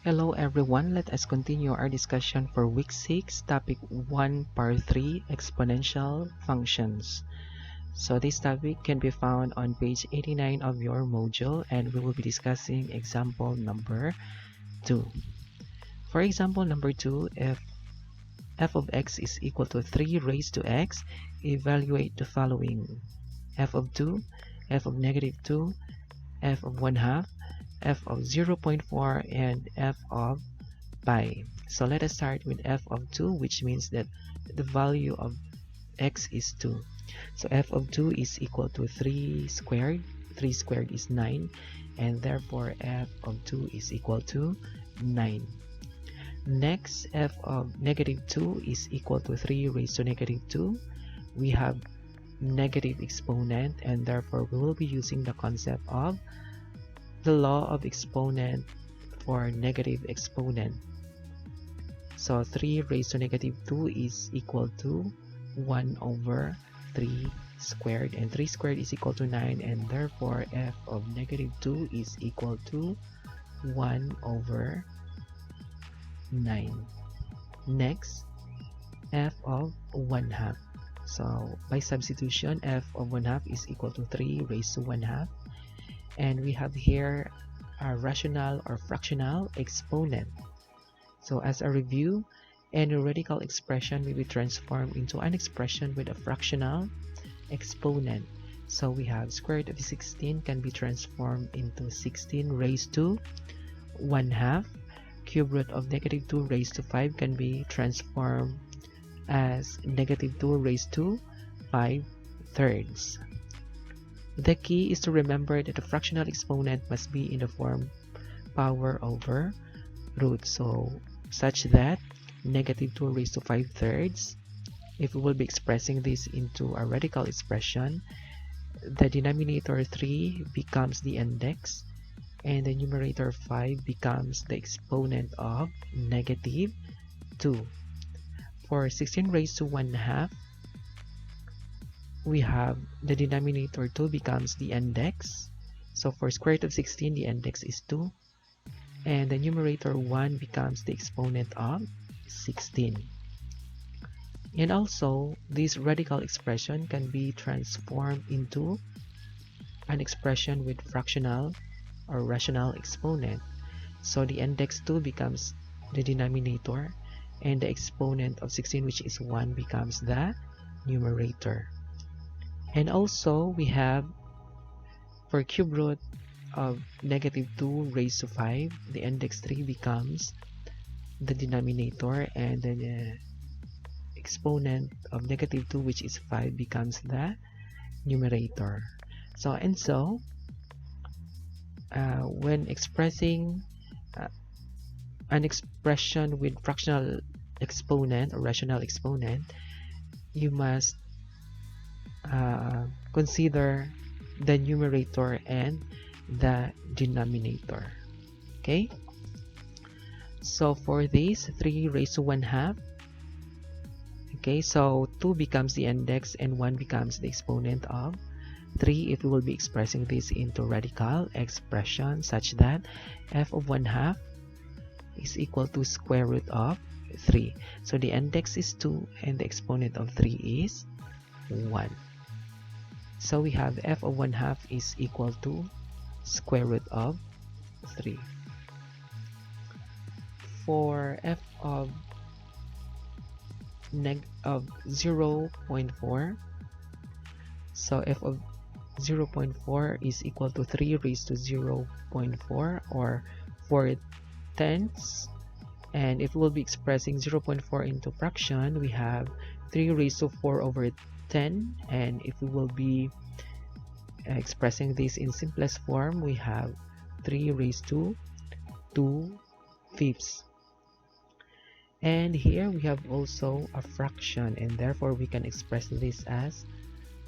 Hello everyone, let us continue our discussion for week 6, topic 1, part 3, exponential functions. So this topic can be found on page 89 of your module, and we will be discussing example number 2. For example number 2, if f of x is equal to 3 raised to x, evaluate the following: f of 2, f of negative 2, f of 1 half, f of 0.4, and f of pi. So let us start with f of 2, which means that the value of x is 2. So f of 2 is equal to 3 squared. 3 squared is 9, and therefore f of 2 is equal to 9. Next, f of negative 2 is equal to 3 raised to negative 2. We have negative exponent, and therefore we will be using the concept of the law of exponent for negative exponent. So 3 raised to negative 2 is equal to 1 over 3 squared, and 3 squared is equal to 9, and therefore f of negative 2 is equal to 1 over 9. Next, f of 1 half. So by substitution, f of 1 half is equal to 3 raised to 1 half, and we have here a rational or fractional exponent. So as a review, any radical expression may be transformed into an expression with a fractional exponent. So we have square root of 16 can be transformed into 16 raised to 1 half. Cube root of negative 2 raised to 5 can be transformed as negative 2 raised to 5/3. The key is to remember that the fractional exponent must be in the form power over root, so such that negative 2 raised to 5/3, if we will be expressing this into a radical expression, the denominator 3 becomes the index, and the numerator 5 becomes the exponent of negative 2. For 16 raised to 1 half, we have the denominator 2 becomes the index. So for square root of 16, the index is 2. And the numerator 1 becomes the exponent of 16. And also, this radical expression can be transformed into an expression with fractional or rational exponent. So the index 2 becomes the denominator, and the exponent of 16, which is 1, becomes the numerator. And also, we have for cube root of negative 2 raised to 5, the index 3 becomes the denominator, and the exponent of negative 2, which is 5, becomes the numerator. So when expressing an expression with fractional exponent or rational exponent, you must consider the numerator and the denominator. Okay, so for this 3 raised to 1 half, okay, so 2 becomes the index and 1 becomes the exponent of 3 if we will be expressing this into radical expression, such that f of 1 half is equal to square root of 3. So the index is 2 and the exponent of 3 is 1. So we have f of 1 half is equal to square root of 3. For f of 0.4, so f of 0.4 is equal to 3 raised to 0.4, or 4/10. And if we'll be expressing 0.4 into fraction, we have 3 raised to 4 over 10. And if we will be expressing this in simplest form, we have 3 raised to 2/5. And here we have also a fraction, and therefore we can express this as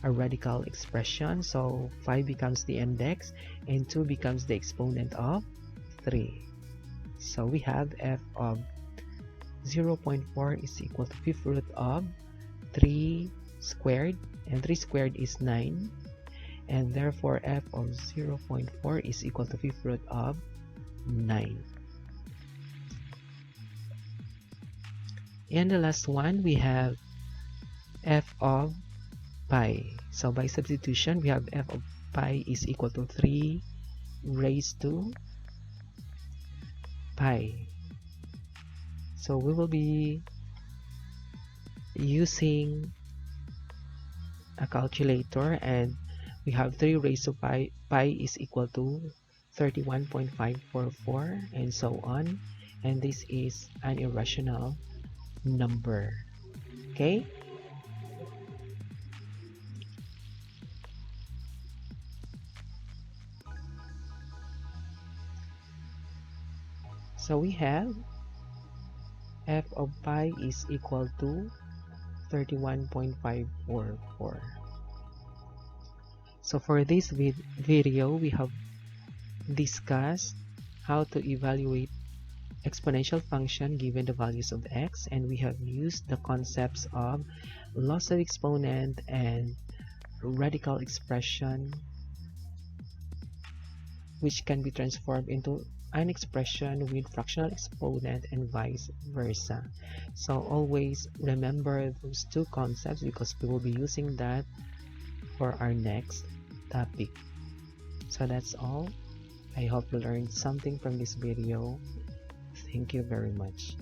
a radical expression. So 5 becomes the index and 2 becomes the exponent of 3. So we have f of 0.4 is equal to 5th root of 3 squared, and 3 squared is 9, and therefore f of 0.4 is equal to 5th root of 9. And the last one, we have f of pi. So by substitution, we have f of pi is equal to 3 raised to pi. So we will be using a calculator, and we have 3 raised to pi. Pi is equal to 31.544 and so on. And this is an irrational number. Okay? So we have f of pi is equal to 31.544. So for this video, we have discussed how to evaluate exponential function given the values of x, and we have used the concepts of loss of exponent and radical expression, which can be transformed into an expression with fractional exponent and vice versa. So always remember those two concepts because we will be using that for our next topic. So that's all. I hope you learned something from this video. Thank you very much.